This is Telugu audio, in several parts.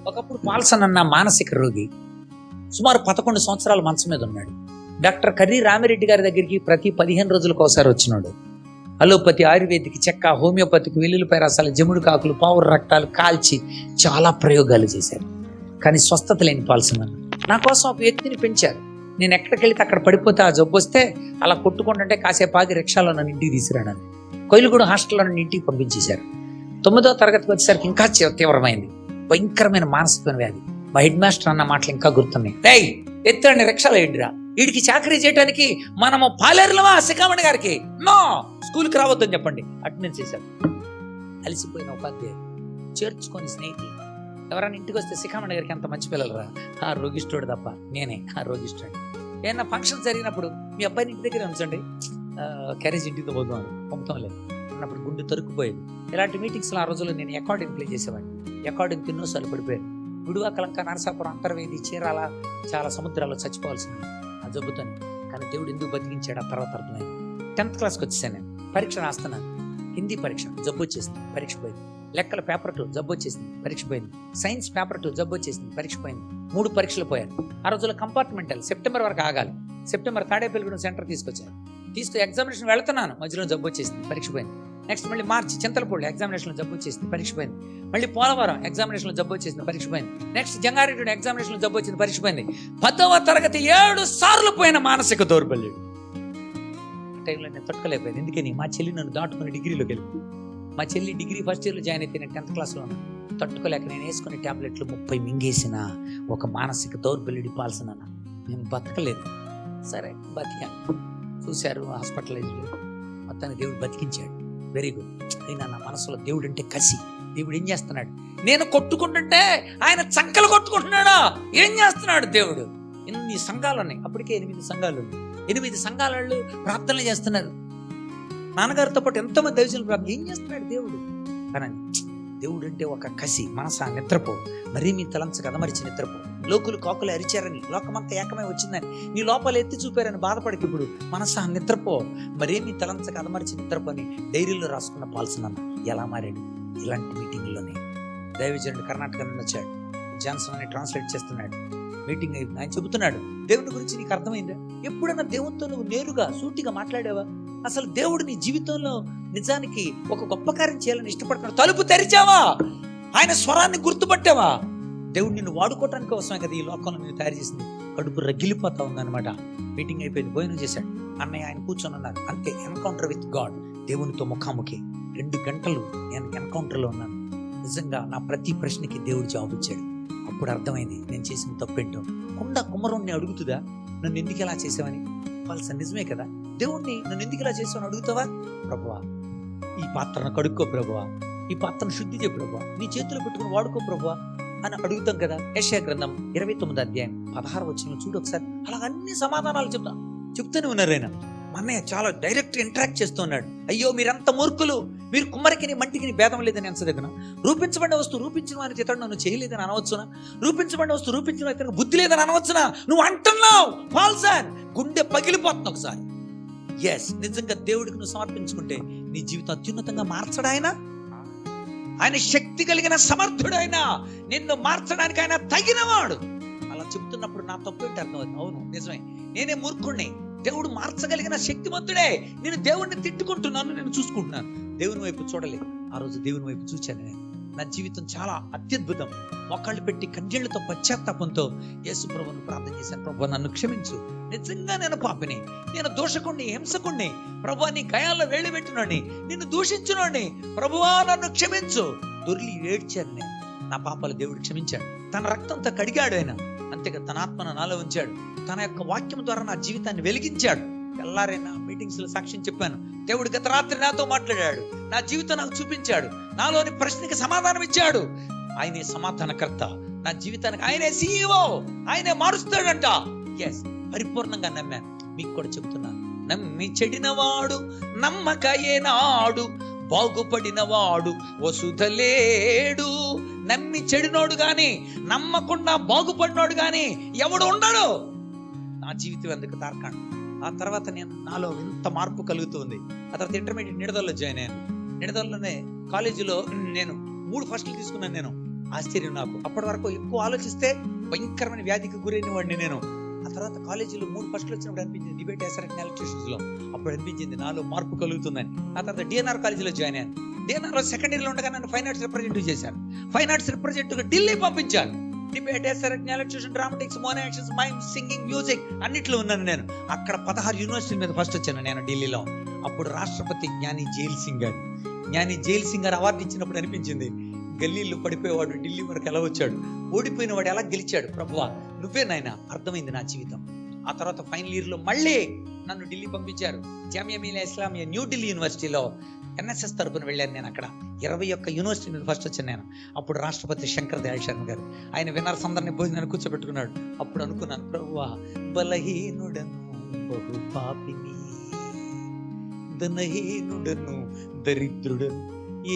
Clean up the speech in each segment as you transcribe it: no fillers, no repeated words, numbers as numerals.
ఒకప్పుడు పాల్సన్ అన్న మానసిక రోగి సుమారు 11 సంవత్సరాల మంచం మీద ఉన్నాడు. డాక్టర్ కర్రీ రామిరెడ్డి గారి దగ్గరికి ప్రతి 15 రోజులకు ఒకసారి వచ్చినాడు. అలోపతి, ఆయుర్వేదిక్, చెక్క, హోమియోపతికి, వెల్లుల్లిపాయ రసాలు, జముడు కాకులు, పావురు రక్తాలు కాల్చి చాలా ప్రయోగాలు చేశారు. కానీ స్వస్థత లేని పాల్సన్ అన్న నా కోసం ఒక వ్యక్తిని పెంచారు. నేను ఎక్కడికి వెళితే అక్కడ పడిపోతే ఆ జబ్బు వస్తే అలా కొట్టుకుంటుంటే కాసేపు ఆగి రిక్షాలో నన్ను ఇంటికి తీసుకురాను. కొయిలుగూడ హాస్టల్లో నన్ను ఇంటికి పంపించేశారు. 9వ తరగతికి వచ్చేసరికి ఇంకా తీవ్రమైంది, భయంకరమైన మానసిక వ్యాధి. మా హెడ్ మాస్టర్ అన్న మాటలు ఇంకా గుర్తున్నాయి. రేయ్ ఎత్తండి రిక్షాలో ఏంటిరా, వీడికి చాకరీ చేయడానికి మనము పాలేరులమా శిఖామణి గారికి, నో స్కూల్కి రావద్దని చెప్పండి. అటెండెన్స్ చేశారు. అలిసిపోయిన ఉపాధ్యాయులు చేర్చుకొని స్నేహితులు ఎవరైనా ఇంటికి వస్తే శిఖామణి గారికి అంత మంచి పిల్లలరా, ఆ రోగిస్టోడు తప్ప నేనే ఆ రోగిస్టోడు. ఏమన్నా ఫంక్షన్ జరిగినప్పుడు మీ అబ్బాయిని ఇంటి దగ్గర ఉంచండి, క్యారేజ్ ఇంటితో పోతాం పంపుతాం లేదు అన్నప్పుడు గుండె తరుక్కుపోయేది. ఇలాంటి మీటింగ్స్లో ఆ రోజుల్లో నేను అకార్డింగ్ ప్లే చేసేవాడిని. అకార్డింగ్ ఎన్నోసార్లు పడిపోయాను. విడువాకలంక, నరసాపురం, అంతర్వేది, చీరాల చాలా సముద్రాల్లో చచ్చిపోవాల్సింది ఆ జబ్బుతోని. కానీ దేవుడు ఎందుకు బతికించాడు ఆ తర్వాత అర్థమైంది. 10th క్లాస్కి వచ్చేసాను. నేను పరీక్ష రాస్తున్నాను. హిందీ పరీక్ష జబ్బు వచ్చేసింది, పరీక్ష పోయింది. లెక్కల పేపర్ 2 జబ్బు వచ్చేసింది, పరీక్ష పోయింది. సైన్స్ పేపర్ 2 జబ్బు వచ్చేసింది, పరీక్ష పోయింది. 3 పరీక్షలు పోయాను. ఆ రోజుల్లో కంపార్ట్మెంటల్ సెప్టెంబర్ వరకు ఆగాలి. సెప్టెంబర్ తాడేపల్లిగూడెం సెంటర్ తీసుకొచ్చాను. ఎగ్జామినేషన్ వెళ్తున్నాను, మధ్యలో జబ్బు వచ్చేసింది, పరీక్ష పోయింది. నెక్స్ట్ మళ్ళీ మార్చి చింతలపూడి ఎగ్జామినేషన్లో జబ్బు వచ్చేసింది, పరీక్ష పోయింది. మళ్ళీ పోలవరం ఎగ్జామినేషన్లో జబ్బు వచ్చేసింది, పరీక్ష పోయింది. నెక్స్ట్ జంగారెడ్డి ఎగ్జామినేషన్లో జబ్బు వచ్చింది, పరీక్ష పోయింది. 10వ తరగతి 7 సార్లు పోయిన మానసిక దౌర్బల్యుడు. ఆ టైంలో నేను తట్టుకోలేకపోయాను. ఎందుకని మా చెల్లి నన్ను దాటుకుని డిగ్రీలోకి వెళ్ళి, మా చెల్లి డిగ్రీ ఫస్ట్ ఇయర్లో జాయిన్ అయితే నేను 10th క్లాస్లో ఉన్నాను. తట్టుకోలేక నేను వేసుకునే ట్యాబ్లెట్లు 30 మింగేసిన ఒక మానసిక దౌర్బల్యుడి పాల్సిన నేను బతకలేదు. సరే బతికాను. చూశారు హాస్పిటలైజ్డ్, మొత్తాన్ని దేవుడు బతికించాడు. Very good. అయినా నా మనసులో దేవుడు అంటే కసి. దేవుడు ఏం చేస్తున్నాడు? నేను కొట్టుకుంటుంటే ఆయన చంకలు కొట్టుకుంటున్నాడా? ఏం చేస్తున్నాడు దేవుడు? ఎన్ని సంఘాలు ఉన్నాయి, అప్పటికే 8 సంఘాలు ఉన్నాయి. 8 సంఘాల వాళ్ళు ప్రార్థనలు చేస్తున్నారు. నాన్నగారితో పాటు ఎంతోమంది దైవజనులు ప్రార్థన. ఏం చేస్తున్నాడు దేవుడు? కానీ దేవుడు అంటే ఒక కసి. మనసా నిద్రపో, మరీ మీ తలంచక అదమరిచి నిద్రపో. లోకులు కాకులు అరిచారని, లోకమంతా ఏకమై వచ్చిందని, నీ లోపల ఎత్తి చూపారని బాధపడికి ఇప్పుడు మనసా నిద్రపో, మరీ మీ తలంచక అదమరిచి నిద్రపోని డైరీలో రాసుకున్న పాల్సిన ఎలా మారాడు? ఇలాంటి మీటింగ్లోనే దైవజనుడు కర్ణాటక నుండి వచ్చాడు. జాన్సన్ అని ట్రాన్స్లేట్ చేస్తున్నాడు. మీటింగ్ అయిపోయింది. ఆయన చెబుతున్నాడు, దేవుడి గురించి నీకు అర్థమైందా? ఎప్పుడైనా దేవునితో నువ్వు నేరుగా సూటిగా మాట్లాడావా? అసలు దేవుడు నీ జీవితంలో నిజానికి ఒక గొప్ప కార్యం చేయాలని ఇష్టపడుతున్నాడు. తలుపు తెరిచావా? ఆయన స్వరాన్ని గుర్తుపట్టావా? దేవుడు నిన్ను వాడుకోవటానికి కోసమే కదా ఈ లోకంలో నేను తయారు చేసింది. కడుపు రగిలిపోతా ఉందన్నమాట. మీటింగ్ అయిపోయింది, భోజనం చేశాడు. అన్నయ్య ఆయన కూర్చొని ఉన్నారు. అంతే, ఎన్కౌంటర్ విత్ గాడ్, దేవునితో ముఖాముఖి. 2 గంటలు నేను ఎన్కౌంటర్లో ఉన్నాను. నిజంగా నా ప్రతి ప్రశ్నకి దేవుడు జవాబు ఇచ్చాడు. అప్పుడు అర్థమైంది నేను చేసిన తప్పేంటో. కుమ్మరుణ్ణి అడుగుతుందా నన్ను ఎందుకు ఇలా చేసావని? వాళ్ళ నిజమే కదా. దేవుణ్ణి నన్ను ఎందుకు ఇలా చేసావని అడుగుతావా? ప్రభువా ఈ పాత్రను కడుక్కో ప్రభువా, ఈ పాత్రను శుద్ధి చేయ ప్రభువా, నీ చేతిలో పెట్టుకుని వాడుకో ప్రభువా అని అడుగుతాం కదా. యెషయా గ్రంథం 29వ అధ్యాయం 16వ వచనం చూడు ఒకసారి. అలా అన్ని సమాధానాలు చెప్తూనే ఉన్నారు. ఆయన అన్నయ్య చాలా డైరెక్ట్ ఇంటరాక్ట్ చేస్తున్నాడు. అయ్యో మీరంత మూర్ఖులు, మీరు కుమ్మరికి మంటికి భేదం లేదని అనసదగిన. రూపించబడిన వస్తువు రూపించిన వారికి ఇతడు నన్ను చేయలేదని అనవచ్చునా? రూపించబడిన వస్తువు రూపించిన వారికి బుద్ధి లేదని అనవచ్చునా? నువ్వు అంటున్నావు పాల్సన్, గుండె పగిలిపోతుంది ఒకసారి. ఎస్, నిజంగా దేవుడికి నువ్వు సమర్పించుకుంటే నీ జీవితం అత్యున్నతంగా మార్చడు ఆయన. ఆయన శక్తి కలిగిన సమర్థుడు. ఆయన నిన్ను మార్చడానికి ఆయన తగినవాడు. అలా చెబుతున్నప్పుడు నా తప్పు ఏంటి అర్థమవుతుంది. అవును నిజమే, నేనే మూర్ఖుణ్ణి. దేవుడు మార్చగలిగిన శక్తిమంతుడే. నేను దేవుడిని తిట్టుకుంటున్నాను, నేను చూసుకుంటున్నాను, దేవుని వైపు చూడలేదు. ఆ రోజు దేవుని వైపు చూచాను నేను. నా జీవితం చాలా అత్యద్భుతం. మొక్కళ్ళు పెట్టి కన్నీళ్లతో పశ్చాత్తాపంతో యేసు ప్రభువును ప్రార్థన చేశాను. ప్రభు నన్ను క్షమించు, నిజంగా నేను పాపిని, నేను దోషకుణ్ణి, హింసకుణ్ణి. ప్రభువా నీ గాయాల్లో వేళ్ళు పెట్టినోడిని, నిన్ను దూషించునోడిని, ప్రభువా నన్ను క్షమించు. దొర్లి ఏడ్చాను నేను. నా పాపాలు దేవుడు క్షమించాడు. తన రక్తంతో కడిగాడు ఆయన. అంతేగా తన ఆత్మను నాలో ఉంచాడు. తన యొక్క వాక్యం ద్వారా నా జీవితాన్ని వెలిగించాడు. తెల్లారైనా మీటింగ్స్ లో సాక్ష్యం చెప్పాను. దేవుడు గత రాత్రి నాతో మాట్లాడాడు, నా జీవితం నాకు చూపించాడు, నాలోని ప్రశ్నకి సమాధానం ఇచ్చాడు. ఆయనే సమాధానకర్త. నా జీవితానికి ఆయనే CEO, ఆయనే మారుస్తాడంట. ఎస్, పరిపూర్ణంగా నమ్మాను. మీకు కూడా చెబుతున్నాను, నమ్మి చెడినవాడు నమ్మకయేనాడు, బాగుపడినవాడు వసుధలేడు. నమ్మి చెడినోడు గాని, నమ్మకుండా బాగుపడినోడు గాని ఎవడు ఉండడు. నా జీవితం ఎందుకు తార్కాండ. ఆ తర్వాత నాలో ఎంత మార్పు కలుగుతుంది. ఆ తర్వాత ఇంటర్మీడియట్ నిడదల్లో జాయిన్ అయ్యాను. నిడదల్లోనే కాలేజీలో నేను 3 ఫస్టులు తీసుకున్నాను నేను. ఆశ్చర్యం నాకు. అప్పటి వరకు ఎక్కువ ఆలోచిస్తే భయంకరమైన వ్యాధికి గురైన వాడిని నేను. ఆ తర్వాత కాలేజీలో 3 ఫస్టులు వచ్చినప్పుడు అనిపించింది, డిబేట్ ఎస్ఆర్ఎన్ ఎలక్ట్రిషన్స్ లో అప్పుడు అనిపించింది నాలో మార్పు కలుగుతుందని. ఆ తర్వాత డిఎన్ఆర్ కాలేజీలో జాయిన్ అయ్యాను. డిఎన్ఆర్ లో సెకండ్ ఇయర్ లో ఉండగా నన్ను ఫైన్ ఆర్ట్స్ రిప్రజెంటేటివ్ చేశారు. ఫైన్ ఆర్ట్స్ రిప్రజెంటేటివ్ ఢిల్లీ పంపించారు. Debate ఎస్ఆర్ఎన్ electrician, dramatics, mono actions, mime, singing, music అన్నిట్లో ఉన్నాను నేను. అక్కడ 16 యూనివర్సిటీ మీద ఫస్ట్ వచ్చాను నేను ఢిల్లీలో. అప్పుడు రాష్ట్రపతి జ్ఞాని జైల్ సింగ్ గారు అవార్డు ఇచ్చినప్పుడు అనిపించింది, గల్లీలో పడిపోయేవాడు ఢిల్లీ వరకు ఎలా వచ్చాడు, ఓడిపోయిన వాడు ఎలా గెలిచాడు, ప్రభువా నువ్వే నాయన. అర్థమైంది నా జీవితం. ఆ తర్వాత ఫైనల్ ఇయర్ లో మళ్ళీ నన్ను ఢిల్లీ పంపించారు. జామియా మిలియా ఇస్లామియా న్యూ ఢిల్లీ యూనివర్సిటీలో ఎన్ఎస్ఎస్ తరపున వెళ్ళాను నేను. అక్కడ 21 యూనివర్సిటీ మీద ఫస్ట్ వచ్చాను నేను. అప్పుడు రాష్ట్రపతి శంకర్ దయాళ్ శర్మ గారు ఆయన విన్నర్స్ అందరినీ భోజనాన్ని కూర్చోబెట్టుకున్నాడు. అప్పుడు అనుకున్నాను, ప్రభువా బలహీనుడను బహు పాపిని, ధనహీనుడను దరిద్రుడను,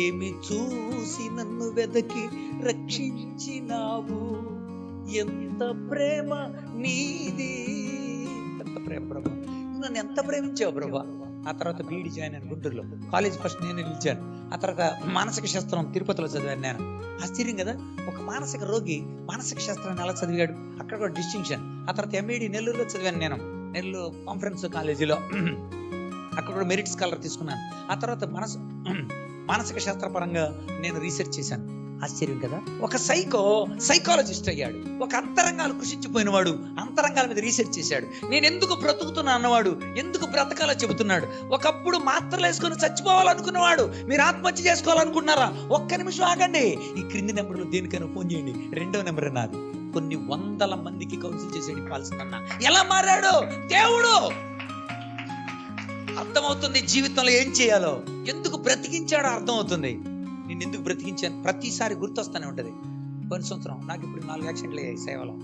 ఏమి చూసి నన్ను వెదకి రక్షించినావు, ఎంత ప్రేమ నీది, ఎంత ప్రేమ ప్రభా, నన్ను ఎంత ప్రేమించావు ప్రభా. ఆ తర్వాత బీఈడి జాయిన్ అయ్యాను గుంటూరులో. కాలేజ్ ఫస్ట్ నేను నిలిచాను. ఆ తర్వాత మానసిక శాస్త్రం తిరుపతిలో చదివాను నేను. ఆశ్చర్యం కదా, ఒక మానసిక రోగి మానసిక శాస్త్రాన్ని ఎలా చదివాడు, అక్కడ కూడా డిస్టింక్షన్. ఆ తర్వాత ఎంఈడి నెల్లూరులో చదివాను నేను, నెల్లూరు కాన్ఫరెన్స్ కాలేజీలో. అక్కడ కూడా మెరిట్ స్కాలర్ తీసుకున్నాను. ఆ తర్వాత మానసిక శాస్త్ర పరంగా నేను రీసెర్చ్ చేశాను. ఆశ్చర్యం కదా, ఒక సైకాలజిస్ట్ అయ్యాడు. ఒక అంతరంగాలు కృషించిపోయిన వాడు అంతరంగాల మీద రీసెర్చ్ చేశాడు. నేను ఎందుకు బ్రతుకుతున్నా అన్నవాడు ఎందుకు బ్రతకాలో చెబుతున్నాడు. ఒకప్పుడు మాత్రలు వేసుకొని చచ్చిపోవాలనుకున్నవాడు, మీరు ఆత్మహత్య చేసుకోవాలనుకున్నారా, ఒక్క నిమిషం ఆగండి, ఈ క్రింది నెంబర్లో దేనికైనా ఫోన్ చేయండి, 2వ నెంబర్ నాది. కొన్ని 100 మందికి కౌన్సిల్ చేసేది కావాల్సిందన్నా. ఎలా మారాడు దేవుడు, అర్థమవుతుంది. జీవితంలో ఏం చేయాలో, ఎందుకు బ్రతికించాడో అర్థమవుతుంది. నేను ఎందుకు బ్రతికించాను ప్రతిసారి గుర్తొస్తానే ఉంటది. పోయిన సంవత్సరం నాకు ఇప్పుడు 4 యాక్సిడెంట్లు అయ్యాయి సేవలో.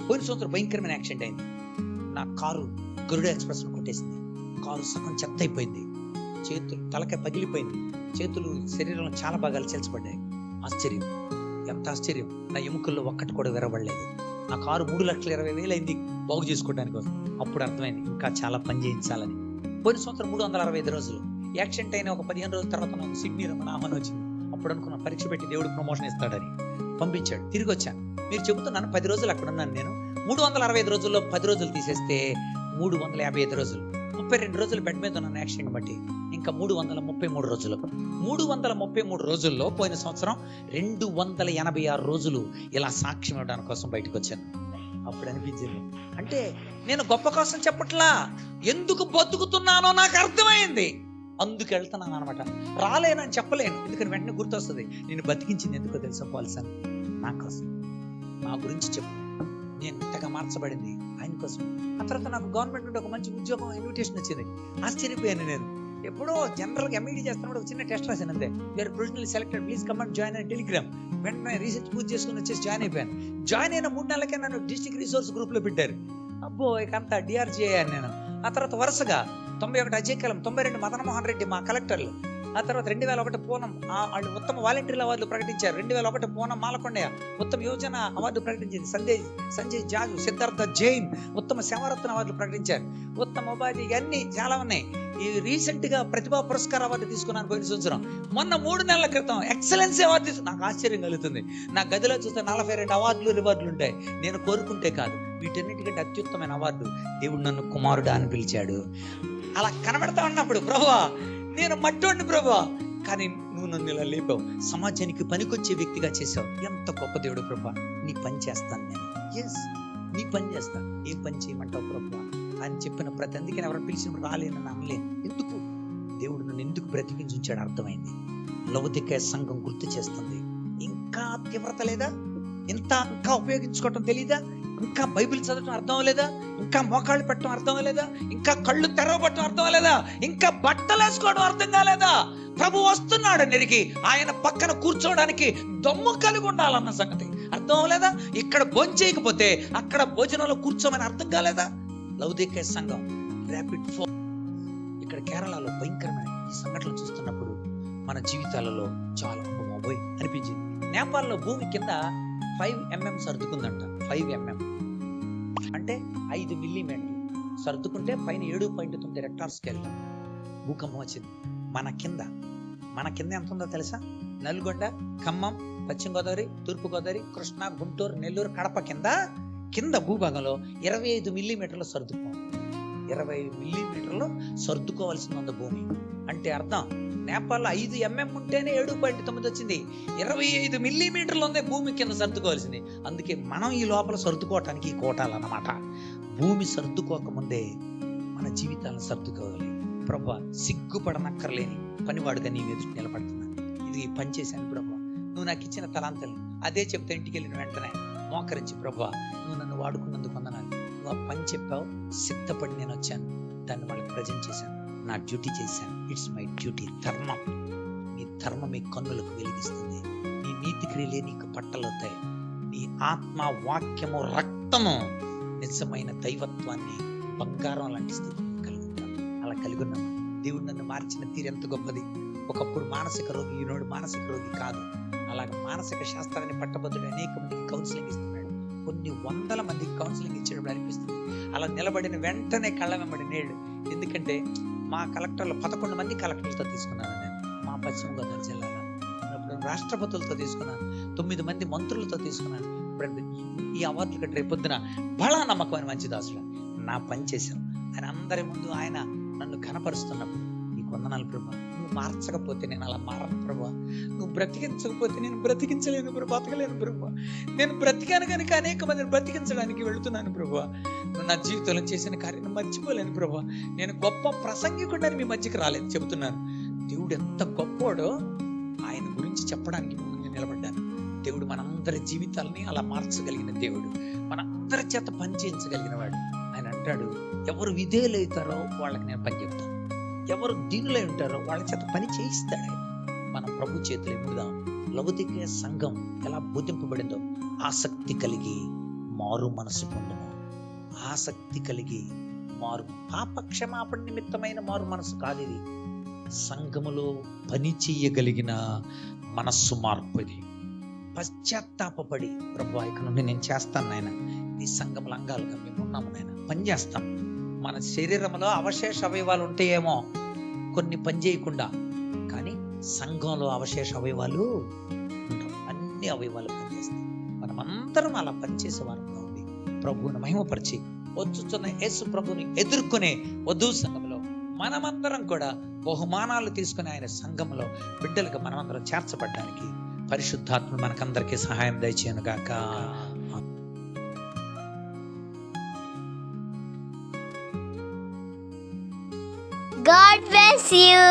పోయిన సంవత్సరం భయంకరమైన యాక్సిడెంట్ అయింది. నా కారు గరుడ ఎక్స్ప్రెస్ కొట్టేసింది. కారు సగం చెత్త అయిపోయింది. చేతులు తలకాయ పగిలిపోయింది. చేతులు శరీరంలో చాలా భాగాలు చల్చబడ్డాయి. ఆశ్చర్యం, ఎంత ఆశ్చర్యం, నా ఎముకల్లో ఒక్కటి కూడా విరవడలేదు. నా కారు 3,20,000 అయింది బాగు చేసుకోవడానికి కోసం. అప్పుడు అర్థమైంది ఇంకా చాలా పని చేయించాలని. పోయిన సంవత్సరం 365 రోజులు యాక్సిడెంట్ అయిన ఒక 15 రోజుల తర్వాత నాకు సిడ్నీ రమణ ఆహ్వానం వచ్చింది. అప్పుడు అనుకున్న పరీక్ష పెట్టి దేవుడు ప్రమోషన్ ఇస్తాడని పంపించాడు. తిరిగి వచ్చాను. మీరు చెబుతున్నాను 10 రోజులు అక్కడ ఉన్నాను నేను. 365 రోజుల్లో 10 రోజులు తీసేస్తే 355 రోజులు, 32 రోజులు బెడ్ మీద ఉన్నాను యాక్సిడెంట్ బట్టి. ఇంకా 333 రోజులు. 333 రోజుల్లో పోయిన సంవత్సరం 286 రోజులు ఇలా సాక్ష్యం ఇవ్వడానికి కోసం బయటకు వచ్చాను. అప్పుడు అనిపించింది, అంటే నేను గొప్ప కోసం చెప్పట్లా, ఎందుకు బతుకుతున్నానో నాకు అర్థమైంది, అందుకు వెళ్తున్నాను అనమాట. రాలేనని చెప్పలేను, ఎందుకని వెంటనే గుర్తొస్తుంది, నేను బతికించింది ఎందుకో తెలుసా పాల్సన్, నా కోసం, నా గురించి చెప్పు, నేను ఇంతగా మార్చబడింది ఆయన కోసం. ఆ తర్వాత నాకు గవర్నమెంట్ నుండి ఒక మంచి ఉద్యోగం ఇన్విటేషన్ వచ్చింది. ఆశ్చర్యపోయాను నేను. ఎప్పుడో జనరల్గా ఎంఈడీ చేస్తున్నప్పుడు ఒక చిన్న టెస్ట్ రాశాను అంతే, you're provisionally selected, please come and join అని టెలిగ్రామ్. వెంటనే రీసెర్చ్ పూర్తి చేసుకుని వచ్చేసి జాయిన్ అయిపోయాను. జాయిన్ అయిన 3 నెలలకే నన్ను డిస్ట్రిక్ట్ రిసోర్స్ గ్రూప్ లో పెట్టారు. అబ్బో ఇక అంతా డిఆర్జీ అయ్యాను నేను. ఆ తర్వాత వరుసగా 91 అజయ్ కలం, 92 మదన్ మోహన్ రెడ్డి మా కలెక్టర్లు. ఆ తర్వాత 2001 పూనం వాళ్ళు ఉత్తమ వాలంటీర్ల అవార్డులు ప్రకటించారు. 2001 పూనం మాలకొండయ్య ఉత్తమ యోజన అవార్డు ప్రకటించింది. సంజయ్ జాజు, సిద్ధార్థ జైన్ ఉత్తమ సేవారత్న అవార్డులు ప్రకటించారు. ఉత్తమ ఉపాధి, ఇవన్నీ చాలా ఉన్నాయి. ఈ రీసెంట్ గా ప్రతిభా పురస్కార అవార్డు తీసుకున్నాను పోయిన సంవత్సరం. మొన్న 3 నెలల క్రితం ఎక్సలెన్సీ అవార్డు తీసుకున్నాను. నాకు ఆశ్చర్యం కలుగుతుంది. నా గదిలో చూస్తే 42 అవార్డులు రివార్డులు ఉంటాయి. నేను కోరుకుంటే కాదు, వీటన్నిటికంటే అత్యుత్తమైన అవార్డు దేవుడు నన్ను కుమారుడా అని పిలిచాడు. అలా కనబడతా ఉన్నప్పుడు, ప్రభువా నేను మట్టోడిని ప్రభువా, కానీ నువ్వు నన్ను ఇలా లేపావు, సమాజానికి పనికొచ్చే వ్యక్తిగా చేసావు. ఎంత గొప్ప దేవుడు ప్రభువా, నీ పని చేస్తాను నేను. ఎస్, నీ పని చేస్తా. ఏం పని చేయమంటావు ప్రభువా అని చెప్పిన ప్రతి, అందుకే ఎవరైనా పిలిచినప్పుడు రాలేనని అనలేను. ఎందుకు దేవుడు నన్ను ఎందుకు బ్రతికించి ఉంచాడు అర్థమైంది. లౌకిక సంఘం గుర్తు చేస్తుంది. ఇంకా తీవ్రత లేదా, ఇంకా ఉపయోగించుకోవటం తెలీదా, ఇంకా బైబిల్ చదవటం అర్థం అవ్వలేదా, ఇంకా మోకాళ్ళు పెట్టడం అర్థం అవ్వలేదా, ఇంకా కళ్ళు తెరవబట్టడం అర్థం అవ్వలేదా, ఇంకా బట్టలు వేసుకోవడం అర్థం కాలేదా, ప్రభు వస్తున్నాడు నెరిగి ఆయన పక్కన కూర్చోవడానికి దమ్ము కలిగి ఉండాలన్న సంగతి అర్థం అవ్వలేదా, ఇక్కడ భోంచేయకపోతే అక్కడ భోజనంలో కూర్చోమని అర్థం కాలేదా. లౌకిక సంఘం ర్యాపిడ్ ఫోర్ ఇక్కడ కేరళలో భయంకరమైన ఈ సంఘటనలు చూస్తున్నప్పుడు మన జీవితాలలో చాలా పోయి అనిపించింది. నేపాల్లో భూమి కింద 5 mm సర్దుకుందంట. 5 mm అంటే 5 మిల్లీమీటర్లు సర్దుకుంటే పైన 7.9 రెక్టార్ స్కేల్ భూకంపం వచ్చింది. మన కింద ఎంత ఉందో తెలుసా? నల్గొండ, ఖమ్మం, పశ్చిమ గోదావరి, తూర్పు గోదావరి, కృష్ణా, గుంటూరు, నెల్లూరు, కడప కింద భూభాగంలో 25 మిల్లీమీటర్లు సర్దుకోవాలి. 20 మిల్లీమీటర్లు సర్దుకోవాల్సింది ఉంది భూమి. అంటే అర్థం, నేపాల్లో 5 mm ఉంటేనే 7.9 వచ్చింది. 25 మిల్లీమీటర్లు ఉంది భూమి కింద సర్దుకోవాల్సింది. అందుకే మనం ఈ లోపల సర్దుకోవటానికి ఈ కోటాలన్నమాట. భూమి సర్దుకోకముందే మన జీవితాలను సర్దుకోవాలి. ప్రభా, సిగ్గుపడనక్కర్లేని పనివాడుగా నీ ఎదురు నిలబడుతున్నాను. ఇది పని చేశాను ప్రభా, నువ్వు నాకు ఇచ్చిన తలాంతల్ని అదే చెప్తే ఇంటికి వెళ్ళిన వెంటనే మోకరించి, ప్రభా నువ్వు నన్ను వాడుకున్నందుకు వందనాలు. నువ్వు ఆ పని చెప్పావు, సిద్ధపడి నేను వచ్చాను, దాన్ని వాళ్ళకి ప్రజెంట్ చేశాను, నా డ్యూటీ చేశాను. It's my duty. ధర్మం, నీ ధర్మం మీ కన్నులకు వెలిగిస్తుంది. నీ నీతి క్రియలే నీకు పట్టలవుతాయి. నీ ఆత్మ, వాక్యము, రక్తము నిజమైన దైవత్వాన్ని, బంగారం లాంటి స్థితిని కలిగి ఉంటాను. అలా కలిగి ఉన్నాను. దేవుడు నన్ను మార్చిన తీరు ఎంత గొప్పది. ఒకప్పుడు మానసిక రోగి, ఈనాడు మానసిక రోగి కాదు. అలాగే మానసిక శాస్త్రాన్ని పట్టబద్దుడు అనేక మందికి కౌన్సిలింగ్ ఇస్తున్నాడు. కొన్ని వందల మందికి కౌన్సిలింగ్ ఇచ్చేటప్పుడు అనిపిస్తుంది అలా నిలబడిన వెంటనే కళ్ళ వెంబడి నీళ్ళు. ఎందుకంటే మా కలెక్టర్లు 11 మంది కలెక్టర్లతో తీసుకున్నాను నేను. మా పశ్చిమ గోదావరి జిల్లాలో ఇప్పుడు రాష్ట్రపతులతో తీసుకున్నాను, 9 మంది మంత్రులతో తీసుకున్నాను. ఇప్పుడు ఈ అవార్డులు కంటే రేపొద్దున బలా నమ్మకమైన మంచి దాసుడు నా పని చేశాను. ఆయన అందరి ముందు ఆయన నన్ను ఘనపరుస్తున్నప్పుడు, నీకు వందనాలు ప్రభా, నువ్వు మార్చకపోతే నేను అలా మారను ప్రభా, నువ్వు బ్రతికించకపోతే నేను బ్రతికించలేను ప్రభా, బతకలేను ప్రభా. నేను బ్రతికాను కనుక అనేక మందిని బ్రతికించడానికి వెళుతున్నాను ప్రభా. నువ్వు నా జీవితంలో చేసిన కార్యం మర్చిపోలేను ప్రభా. నేను గొప్ప ప్రసంగికుడని మీ మధ్యకి రాలేదు, చెబుతున్నాను. దేవుడు ఎంత గొప్పోడో ఆయన గురించి చెప్పడానికి ముందు నిలబడ్డాను. దేవుడు మనందరి జీవితాలని అలా మార్చగలిగిన దేవుడు, మనందరి చేత పని చేయించగలిగిన వాడు. ఆయన అంటాడు, ఎవరు విధేయులవుతారో వాళ్ళకి నేను పని చెప్తాను, ఎవరు దీనులై ఉంటారో వాళ్ళ చేత పని చేయిస్తాడు. మనం ప్రభు చేతులు ఎముదాం. లౌకిక సంఘం ఎలా బోధింపబడిందో ఆసక్తి కలిగి మారు మనసు పొందును. ఆసక్తి కలిగి మారు, పాప క్షమాపణ నిమిత్తమైన మారు మనసు కాదు ఇది. సంఘములో పని చెయ్యగలిగిన మనస్సు మార్పు ఇది. పశ్చాత్తాపడి, ప్రభు ఇక నుండి నేను చేస్తాను నాయన, ఈ సంఘముల అంగాలుగా మేము ఉన్నాము నాయన, పని చేస్తాం. మన శరీరంలో అవశేష అవయవాలు ఉంటాయేమో కొన్ని పని చేయకుండా, కానీ సంఘంలో అవశేష అవయవాలు ఉంటాం. అన్ని అవయవాలు పనిచేస్తాయి. మనమందరం అలా పనిచేసేవారంగా ఉంది. ప్రభువుని మహిమపరిచి వచ్చుతున్న యేసు ప్రభుని ఎదుర్కొనే వధువు సంఘంలో మనమందరం కూడా బహుమానాలు తీసుకుని ఆయన సంఘంలో బిడ్డలుగా మనమందరం చేర్చబడ్డానికి పరిశుద్ధాత్మ మనకందరికీ సహాయం దయచేయను గాక. God bless you.